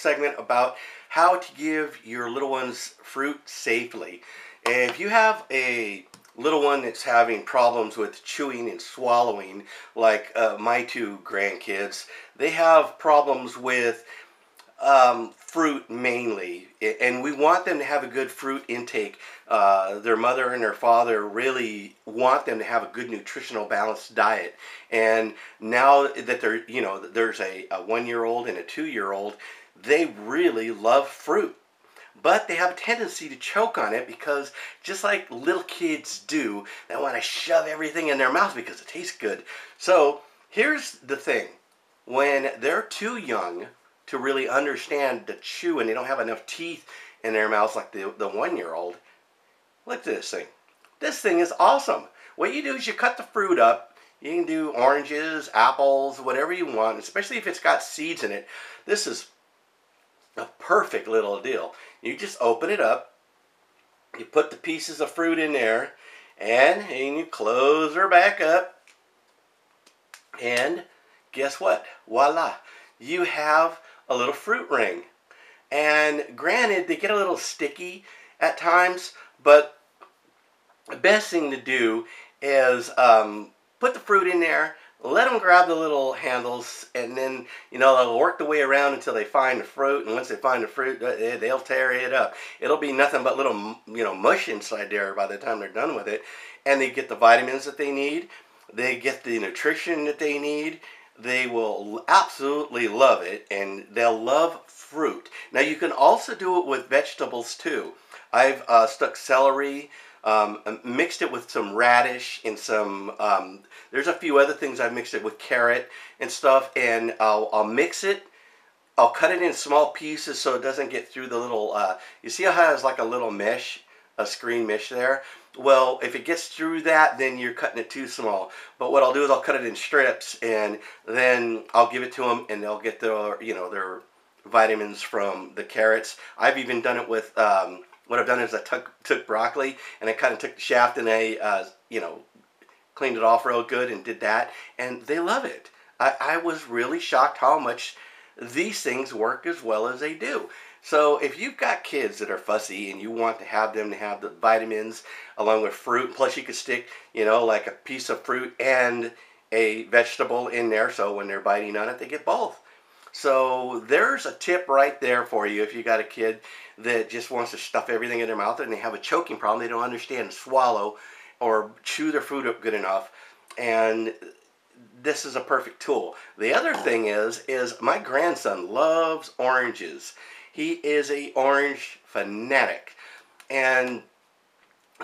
segment about how to give your little ones fruit safely. If you have a little one that's having problems with chewing and swallowing, like my two grandkids, they have problems with fruit mainly, and we want them to have a good fruit intake. Their mother and their father really want them to have a good nutritional balanced diet, and now that they're, there's a 1-year-old and a 2-year-old, they really love fruit, but they have a tendency to choke on it because just like little kids do, they want to shove everything in their mouth because it tastes good. So here's the thing: when they're too young to really understand to chew and they don't have enough teeth in their mouths like the 1-year-old, look at this thing. This thing is awesome. What you do is you cut the fruit up. You can do oranges, apples, whatever you want, especially if it's got seeds in it. This is a perfect little deal. You just open it up, you put the pieces of fruit in there, and you close her back up, and guess what? Voila! You have a little fruit ring. And granted, they get a little sticky at times, but the best thing to do is put the fruit in there, let them grab the little handles, and then, they'll work the way around until they find the fruit, and once they find the fruit, they'll tear it up. It'll be nothing but little, mush inside there by the time they're done with it. And they get the vitamins that they need. They get the nutrition that they need. They will absolutely love it, and they'll love fruit. Now, you can also do it with vegetables, too. I've stuck celery, mixed it with some radish and some, there's a few other things I've mixed it with, carrot and stuff, and I'll mix it. I'll cut it in small pieces so it doesn't get through the little, you see how it has like a little mesh, a screen mesh there? Well, if it gets through that, then you're cutting it too small. But what I'll do is I'll cut it in strips, and then I'll give it to them, and they'll get their, their vitamins from the carrots. I've even done it with, what I've done is I took broccoli, and I kind of took the shaft, and I, cleaned it off real good and did that, and they love it. I was really shocked how much these things work as well as they do. So if you've got kids that are fussy and you want to have them to have the vitamins along with fruit, plus you could stick, like a piece of fruit and a vegetable in there, so when they're biting on it, they get both. So there's a tip right there for you if you got a kid that just wants to stuff everything in their mouth and they have a choking problem. They don't understand swallow or chew their food up good enough. And this is a perfect tool. The other thing is my grandson loves oranges. He is a orange fanatic. And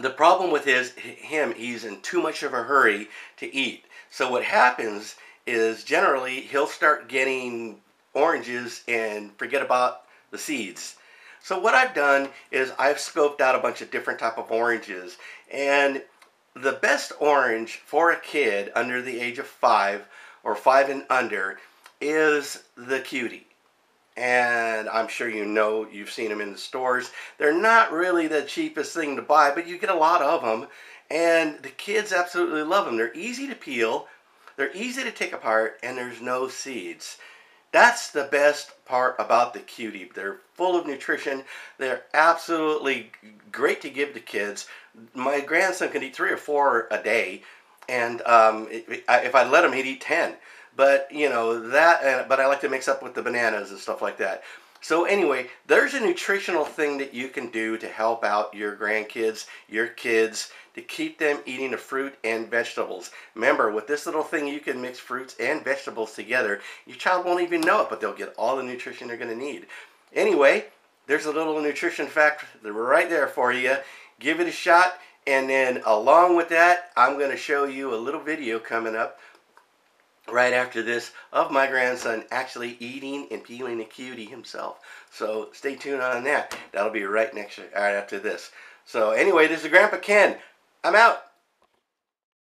the problem with him, he's in too much of a hurry to eat. So what happens is generally he'll start getting oranges and forget about the seeds. So what I've done is I've scoped out a bunch of different type of oranges, and the best orange for a kid under the age of 5 or 5 and under is the Cutie. And I'm sure you've seen them in the stores. They're not really the cheapest thing to buy, but you get a lot of them, and the kids absolutely love them. They're easy to peel, they're easy to take apart, and there's no seeds. That's the best part about the Cutie. They're full of nutrition. They're absolutely great to give to kids. My grandson can eat 3 or 4 a day, and if I let him, he'd eat 10. But, but I like to mix up with the bananas and stuff like that. So anyway, there's a nutritional thing that you can do to help out your grandkids, your kids, to keep them eating the fruit and vegetables. Remember, with this little thing, you can mix fruits and vegetables together. Your child won't even know it, but they'll get all the nutrition they're going to need. Anyway, there's a little nutrition fact right there for you. Give it a shot, and then along with that, I'm going to show you a little video coming up right after this of my grandson actually eating and peeling a Cutie himself. So stay tuned on that. That'll be right after this. So anyway, this is Grandpa Ken. I'm out.